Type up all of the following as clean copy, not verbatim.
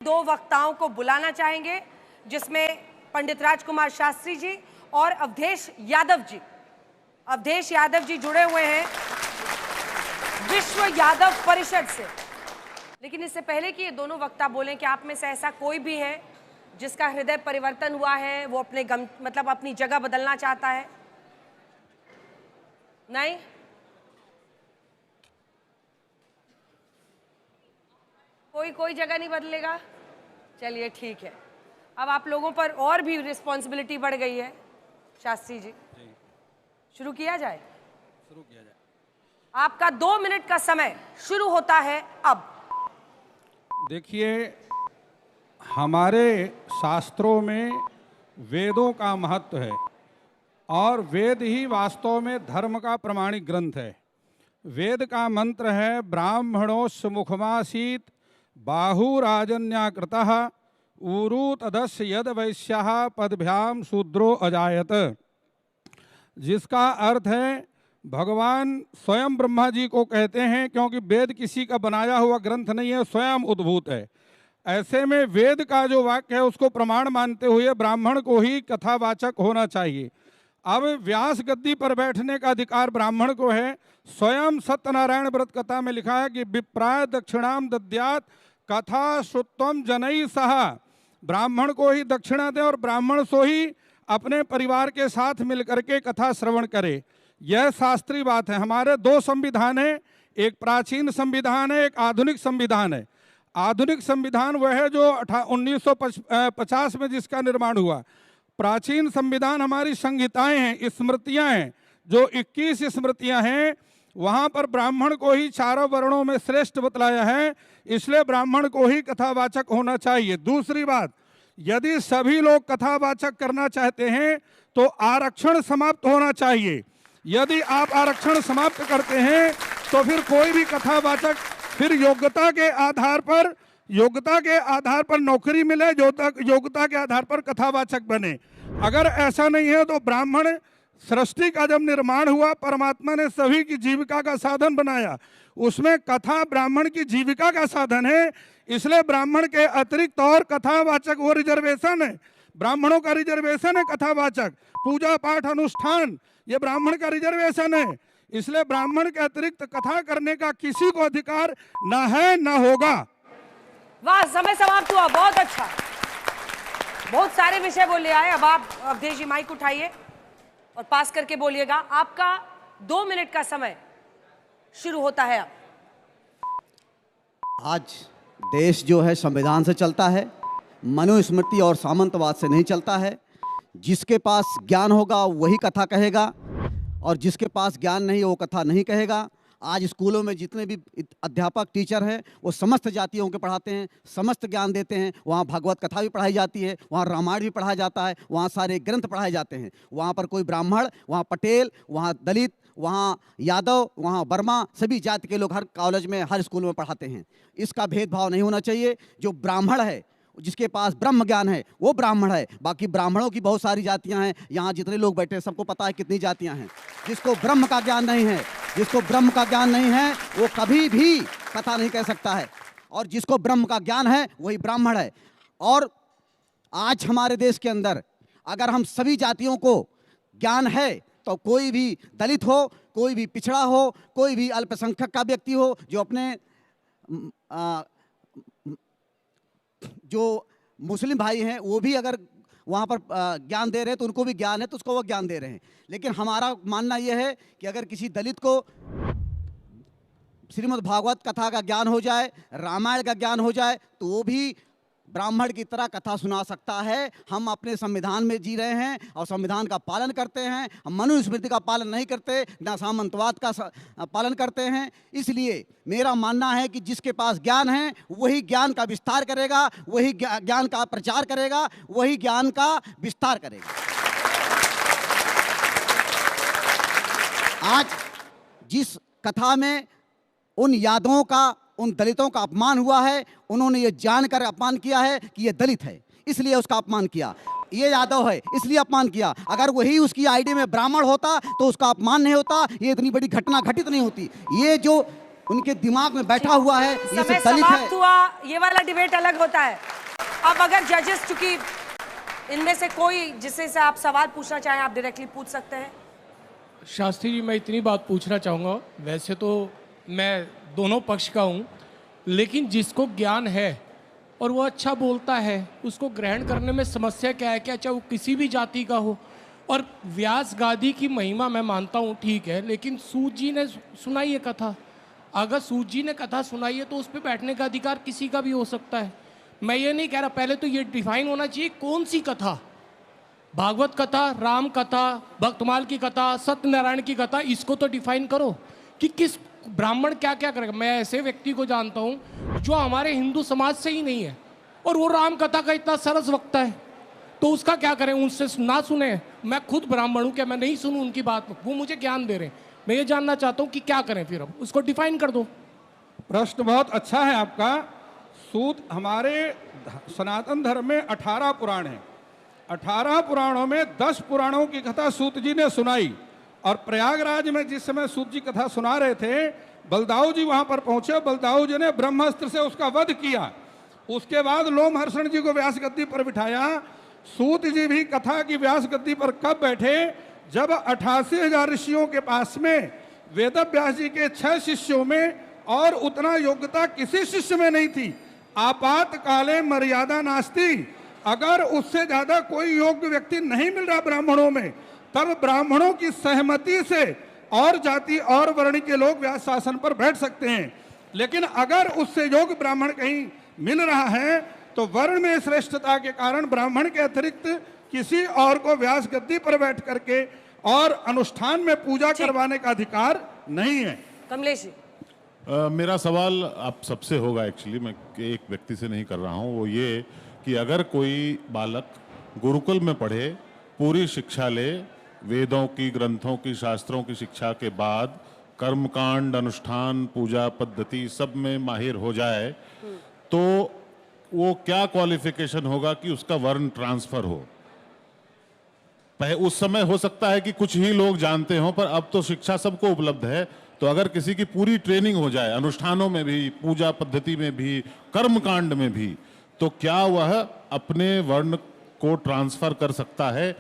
दो वक्ताओं को बुलाना चाहेंगे, जिसमें पंडित राजकुमार शास्त्री जी और अवधेश यादव जी। अवधेश यादव जी जुड़े हुए हैं विश्व यादव परिषद से। लेकिन इससे पहले कि ये दोनों वक्ता बोलें कि आप में से ऐसा कोई भी है जिसका हृदय परिवर्तन हुआ है, वो अपने अपनी जगह बदलना चाहता है? नहीं? कोई जगह नहीं बदलेगा? चलिए ठीक है। अब आप लोगों पर और भी रिस्पॉन्सिबिलिटी बढ़ गई है। शास्त्री जी, शुरू किया जाए? शुरू किया जाए। आपका 2 मिनट का समय शुरू होता है अब। देखिए, हमारे शास्त्रों में वेदों का महत्व है और वेद ही वास्तव में धर्म का प्रमाणिक ग्रंथ है। वेद का मंत्र है ब्राह्मणोस्य मुखमासीत बाहुराजन्याकृतः ऊरू तदस्य यद वैश्यः पदभ्याम शूद्रो अजायत, जिसका अर्थ है भगवान स्वयं ब्रह्मा जी को कहते हैं, क्योंकि वेद किसी का बनाया हुआ ग्रंथ नहीं है, स्वयं उद्भूत है। ऐसे में वेद का जो वाक्य है उसको प्रमाण मानते हुए ब्राह्मण को ही कथावाचक होना चाहिए। अब व्यास गद्दी पर बैठने का अधिकार ब्राह्मण को है। स्वयं सत्यनारायण व्रत कथा में लिखा है कि विप्राय दक्षिणाम दद्यात कथा श्रुत्वम जनई सह, ब्राह्मण को ही दक्षिणा दे और ब्राह्मण सो ही अपने परिवार के साथ मिलकर के कथा श्रवण करे। यह शास्त्रीय बात है। हमारे 2 संविधान हैं, एक प्राचीन संविधान है, एक आधुनिक संविधान है। आधुनिक संविधान वह है जो 1950 में जिसका निर्माण हुआ। प्राचीन संविधान हमारी संहिताएं हैं, स्मृतियां हैं। जो 21 स्मृतियां हैं वहां पर ब्राह्मण को ही चारों वर्णों में श्रेष्ठ बतलाया है, इसलिए ब्राह्मण को ही कथावाचक होना चाहिए। दूसरी बात, यदि सभी लोग कथावाचक करना चाहते हैं तो आरक्षण समाप्त होना चाहिए। यदि आप आरक्षण समाप्त करते हैं तो फिर कोई भी कथावाचक फिर योग्यता के आधार पर नौकरी मिले, योग्यता के आधार पर कथावाचक बने। अगर ऐसा नहीं है तो ब्राह्मण, सृष्टि का जब निर्माण हुआ परमात्मा ने सभी की जीविका का साधन बनाया, उसमें कथा ब्राह्मण की जीविका का साधन है। इसलिए ब्राह्मण के अतिरिक्त और कथावाचक वो रिजर्वेशन है, ब्राह्मणों का रिजर्वेशन है कथावाचक। पूजा पाठ अनुष्ठान ये ब्राह्मण का रिजर्वेशन है, इसलिए ब्राह्मण के अतिरिक्त कथा करने का किसी को अधिकार न है न होगा। वाह, समय समाप्त हुआ। बहुत अच्छा, बहुत सारे विषय बोले आए। अब आप अवधेश जी माइक उठाइए और पास करके बोलिएगा। आपका 2 मिनट का समय शुरू होता है अब। आज देश जो है संविधान से चलता है, मनुस्मृति और सामंतवाद से नहीं चलता है। जिसके पास ज्ञान होगा वही कथा कहेगा और जिसके पास ज्ञान नहीं वो कथा नहीं कहेगा। आज स्कूलों में जितने भी अध्यापक टीचर हैं वो समस्त जातियों के पढ़ाते हैं, समस्त ज्ञान देते हैं। वहाँ भागवत कथा भी पढ़ाई जाती है, वहाँ रामायण भी पढ़ाया जाता है, वहाँ सारे ग्रंथ पढ़ाए जाते हैं। वहाँ पर कोई ब्राह्मण, वहाँ पटेल, वहाँ दलित, वहाँ यादव, वहाँ वर्मा, सभी जाति के लोग हर कॉलेज में, हर स्कूल में पढ़ाते हैं। इसका भेदभाव नहीं होना चाहिए। जो ब्राह्मण है, जिसके पास ब्रह्म ज्ञान है वो ब्राह्मण है। बाकी ब्राह्मणों की बहुत सारी जातियां हैं। यहाँ जितने लोग बैठे हैं सबको पता है कितनी जातियां हैं। जिसको ब्रह्म का ज्ञान नहीं है, वो कभी भी कथा नहीं कह सकता है, और जिसको ब्रह्म का ज्ञान है वही ब्राह्मण है। और आज हमारे देश के अंदर अगर हम सभी जातियों को ज्ञान है तो कोई भी दलित हो, कोई भी पिछड़ा हो, कोई भी अल्पसंख्यक का व्यक्ति हो, जो अपने जो मुस्लिम भाई हैं वो भी अगर वहाँ पर ज्ञान दे रहे हैं तो उनको भी ज्ञान है, तो उसको वो ज्ञान दे रहे हैं। लेकिन हमारा मानना यह है कि अगर किसी दलित को श्रीमद् भागवत कथा का ज्ञान हो जाए, रामायण का ज्ञान हो जाए, तो वो भी ब्राह्मण की तरह कथा सुना सकता है। हम अपने संविधान में जी रहे हैं और संविधान का पालन करते हैं। हम मनुस्मृति का पालन नहीं करते, ना सामंतवाद का पालन करते हैं। इसलिए मेरा मानना है कि जिसके पास ज्ञान है वही ज्ञान का विस्तार करेगा, वही ज्ञान का प्रचार करेगा, वही ज्ञान का विस्तार करेगा। आज जिस कथा में उन यादवों का, उन दलितों का अपमान हुआ है, उन्होंने ये जानकर अपमान किया है कि ये दलित है इसलिए उसका अपमान किया, ये यादव है इसलिए अपमान किया। अगर वही उसकी आईडी में ब्राह्मण होता तो उसका अपमान नहीं होता, ये इतनी बड़ी घटना घटित नहीं होती। ये जो उनके दिमाग में बैठा हुआ है, ये समय सब दलित है। समाप्त हुआ, ये वाला डिबेट अलग होता है। अब अगर जजेस, चूंकि इनमें से कोई जिससे से आप सवाल पूछना चाहें, आप डायरेक्टली पूछ सकते हैं। शास्त्री जी, मैं इतनी बात पूछना चाहूँगा, वैसे तो मैं दोनों पक्ष का हूँ, लेकिन जिसको ज्ञान है और वो अच्छा बोलता है, उसको ग्रहण करने में समस्या क्या है? क्या चाहे वो किसी भी जाति का हो? और व्यास गादी की महिमा मैं मानता हूँ, ठीक है, लेकिन सूत जी ने सुनाई है कथा। अगर सूत जी ने कथा सुनाई है तो उस पर बैठने का अधिकार किसी का भी हो सकता है। मैं ये नहीं कह रहा, पहले तो ये डिफाइन होना चाहिए कौन सी कथा, भागवत कथा, राम कथा, भक्तमाल की कथा, सत्यनारायण की कथा, इसको तो डिफाइन करो कि किस ब्राह्मण क्या क्या करेगा। मैं ऐसे व्यक्ति को जानता हूँ जो हमारे हिंदू समाज से ही नहीं है और वो राम कथा का इतना सरस वक्ता है, तो उसका क्या करें? उनसे ना सुने। मैं खुद ब्राह्मण हूँ, क्या मैं नहीं सुनूं उनकी बात? वो मुझे ज्ञान दे रहे हैं, मैं ये जानना चाहता हूँ कि क्या करें फिर? अब उसको डिफाइन कर दो। प्रश्न बहुत अच्छा है आपका। सूत, हमारे सनातन धर्म में 18 पुराण हैं। 18 पुराणों में 10 पुराणों की कथा सूत जी ने सुनाई, और प्रयागराज में जिस समय सूत जी कथा सुना रहे थे, बलदाऊ जी वहां पर पहुंचे। बलदाऊ जी ने ब्रह्मास्त्र से उसका वध किया। उसके बाद लोमहर्षण जी को व्यास गद्दी पर बिठाया। सूत जी भी कथा की व्यास गद्दी पर कब बैठे? जब 88,000 ऋषियों के पास में वेद व्यास जी के 6 शिष्यों में और उतना योग्यता किसी शिष्य में नहीं थी। आपातकाले मर्यादा नास्ति, अगर उससे ज्यादा कोई योग्य व्यक्ति नहीं मिल रहा ब्राह्मणों में, तब ब्राह्मणों की सहमति से और जाति और वर्ण के लोग व्यास शासन पर बैठ सकते हैं। लेकिन अगर उससे योग्य ब्राह्मण कहीं मिल रहा है तो वर्ण में श्रेष्ठता के कारण ब्राह्मण के अतिरिक्त किसी और को व्यास गद्दी पर बैठ करके और अनुष्ठान में पूजा करवाने का अधिकार नहीं है। कमलेश जी, मेरा सवाल आप सबसे होगा, एक्चुअली मैं एक व्यक्ति से नहीं कर रहा हूँ। वो ये कि अगर कोई बालक गुरुकुल में पढ़े, पूरी शिक्षा ले, वेदों की, ग्रंथों की, शास्त्रों की शिक्षा के बाद कर्मकांड, अनुष्ठान, पूजा पद्धति सब में माहिर हो जाए, तो वो क्या क्वालिफिकेशन होगा कि उसका वर्ण ट्रांसफर हो? उस समय हो सकता है कि कुछ ही लोग जानते हों, पर अब तो शिक्षा सबको उपलब्ध है। तो अगर किसी की पूरी ट्रेनिंग हो जाए, अनुष्ठानों में भी, पूजा पद्धति में भी, कर्मकांड में भी, तो क्या वह अपने वर्ण को ट्रांसफर कर सकता है?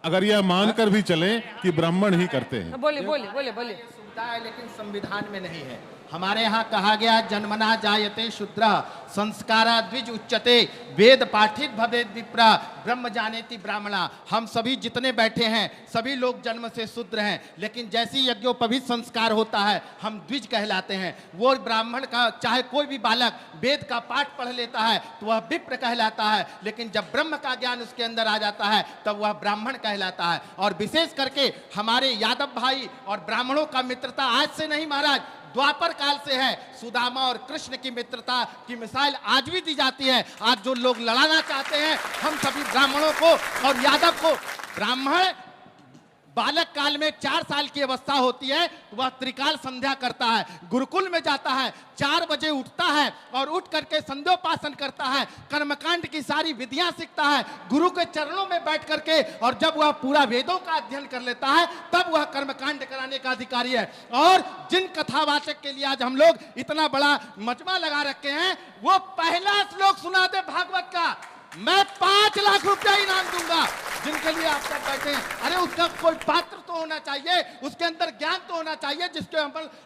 अगर यह मानकर भी चलें कि ब्राह्मण ही करते हैं। बोलिए बोलिए बोलिए बोलिए। सुविधा है लेकिन संविधान में नहीं है। हमारे यहाँ कहा गया जन्मना जायते शूद्र संस्कारा द्विज उच्चते वेद पाठित भवेद विप्र ब्रह्म जानेति ब्राह्मणा। हम सभी जितने बैठे हैं सभी लोग जन्म से शूद्र हैं, लेकिन जैसी यज्ञोपवीत संस्कार होता है हम द्विज कहलाते हैं। वो ब्राह्मण का चाहे कोई भी बालक वेद का पाठ पढ़ लेता है तो वह विप्र कहलाता है, लेकिन जब ब्रह्म का ज्ञान उसके अंदर आ जाता है तब वह ब्राह्मण कहलाता है। और विशेष करके हमारे यादव भाई और ब्राह्मणों का मित्रता आज से नहीं महाराज, द्वापर काल से है। सुदामा और कृष्ण की मित्रता की मिसाल आज भी दी जाती है। आज जो लोग लड़ाना चाहते हैं हम सभी ब्राह्मणों को और यादव को, ब्राह्मण बालक काल में 4 साल की अवस्था होती है तो वह त्रिकाल संध्या करता है, गुरुकुल में जाता है, 4 बजे उठता है और उठ करके संध्योपासन करता है, कर्मकांड की सारी विधियां सीखता है गुरु के चरणों में बैठ करके, और जब वह पूरा वेदों का अध्ययन कर लेता है तब वह कर्मकांड कराने का अधिकारी है। और जिन कथावाचक के लिए आज हम लोग इतना बड़ा मजमा लगा रखे हैं, वो पहला श्लोक सुना दे भागवत का, मैं 5 लाख रुपया इनाम दूंगा। जिनके लिए आप सब बैठे हैं, अरे उसका कोई पात्र तो होना चाहिए, उसके अंदर ज्ञान तो होना चाहिए जिसके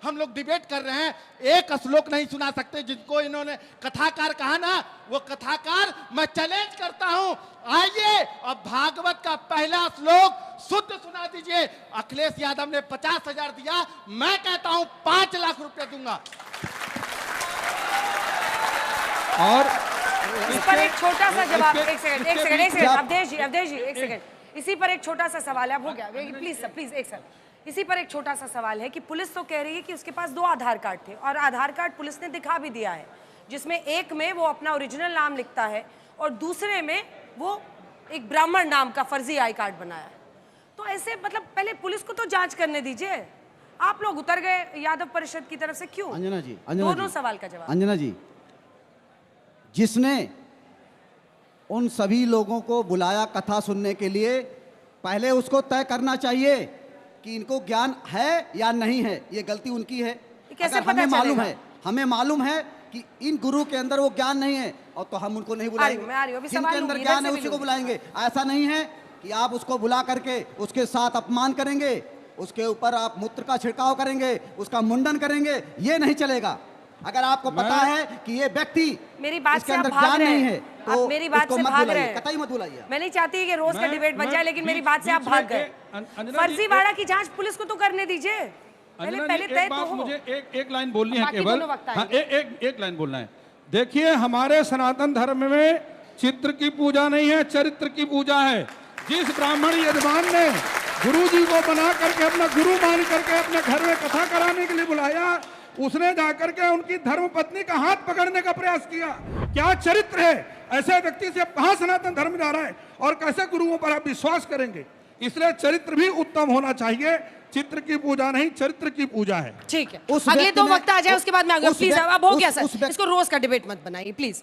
हम लोग डिबेट कर रहे हैं। एक श्लोक नहीं सुना सकते जिनको इन्होंने कथाकार कहा ना, वो कथाकार मैं चैलेंज करता हूं, आइए और भागवत का पहला श्लोक शुद्ध सुना दीजिए। अखिलेश यादव ने 50,000 दिया, मैं कहता हूं 5 लाख रुपया दूंगा। और इस पर एक छोटा सा जवाब, एक सेकंड अवधेश जी एक सेकंड, इसी पर एक छोटा सा सवाल है। अब हो गया, प्लीज एक सेकंड। इसी पर एक छोटा सा सवाल है कि पुलिस तो कह रही है कि उसके पास 2 आधार कार्ड थे और आधार कार्ड पुलिस ने दिखा भी दिया है, जिसमें एक में वो अपना ओरिजिनल नाम लिखता है और दूसरे में वो एक ब्राह्मण नाम का फर्जी आई कार्ड बनाया है। तो ऐसे मतलब पहले पुलिस को तो जांच करने दीजिए। आप लोग उतर गए यादव परिषद की तरफ से, क्यों? अंजना जी, दोनों सवाल का जवाब। अंजना जी, जिसने उन सभी लोगों को बुलाया कथा सुनने के लिए, पहले उसको तय करना चाहिए कि इनको ज्ञान है या नहीं है। ये गलती उनकी है। कैसे अगर पता हमें मालूम चलेगा? है, हमें मालूम है कि इन गुरु के अंदर वो ज्ञान नहीं है, और तो हम उनको नहीं बुलाएंगे। मैं आ रही हूँ, अभी जिनके सवाल अंदर लूंगी, ज्ञान इधर है से भी उसी को लूंगी। बुलाएंगे। ऐसा नहीं है कि आप उसको बुला करके उसके साथ अपमान करेंगे, उसके ऊपर आप मूत्र का छिड़काव करेंगे, उसका मुंडन करेंगे, ये नहीं चलेगा। अगर आपको पता है कि ये व्यक्ति मेरी बात इसके से आप अंदर भाग ज्ञान रहे नहीं हैं। है, आप तो मेरी बात उसको से मत भाग बुलाइए, रहे हैं। कतई मत बुलाइए। मैं नहीं चाहती कि रोज का डिबेट बन जाए, लेकिन मेरी बात से आप बीच भाग में गए। अंजना जी, फर्जीवाड़ा की जांच पुलिस को तो करने दीजिए, पहले अंजना पहले जी, तय एक तो बात हो। मुझे एक लाइन बोलनी है बाकी केवल। दोनों वक्त हाँ, आएंगे। एक लाइन बोलना है। देखिए, हमारे सनातन धर्म में चित्र की पूजा नहीं है, चरित्र की पूजा है। जिस ब्राह्मण यजमान ने गुरु जी को बना करके अपना गुरु मान करके अपने घर में कथा कराने के लिए बुलाया, उसने जाकर के उनकी धर्म पत्नी का हाथ पकड़ने का प्रयास किया। क्या चरित्र है? ऐसे व्यक्ति से कहां सनातन धर्म जा रहा है, और कैसे गुरुओं पर आप विश्वास करेंगे? इसलिए चरित्र भी उत्तम होना चाहिए। चित्र की पूजा नहीं, चरित्र की पूजा है। ठीक है, उस अगले व्यक्ति दो ने- वक्त आ जाए, उसके बाद मैं आगे। उस प्लीज, व्यक्ति- अब हो गया उस सर, व्यक्ति- इसको रोज का डिबेट मत बनाइए प्लीज।